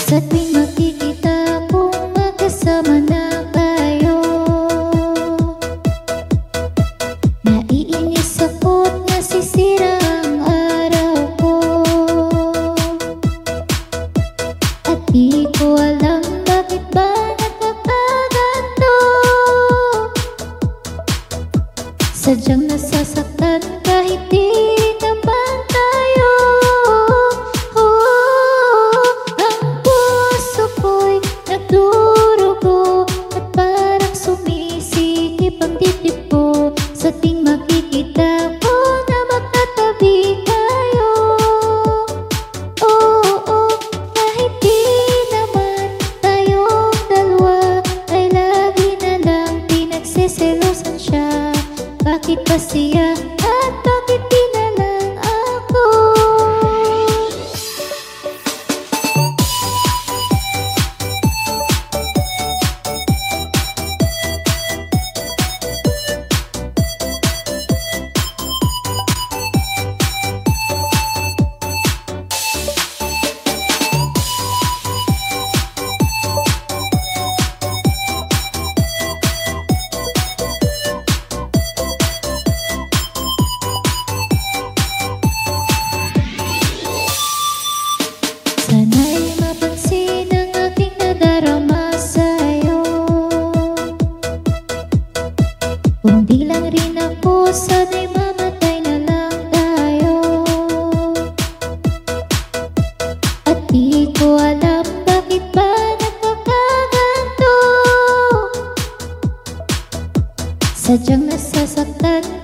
Sa tuwing magkikita kung magkasama na tayo, naiinis ako't nasisira ang araw ko. At di ko alam bakit ba nagkakaganto. Sadyang nasasaktan kahit di naman tayo. Ang puso ko'y nagdurugo at parang sumisikip ang dibdib ko sa tuwing makikita ko na magkatabi tayo. Oo, kahit di naman tayong dalawa, ay lagi na lang pinagsiselosan siya. Bakit ba siya at bakit di na lang ako? Sana'y mapansin ang aking nadarama sa'yo. Kung di lang rin ako, sana'y mamatay na lang tayo. At di ko alam bakit ba nagkakaganto. Sadyang nasasaktan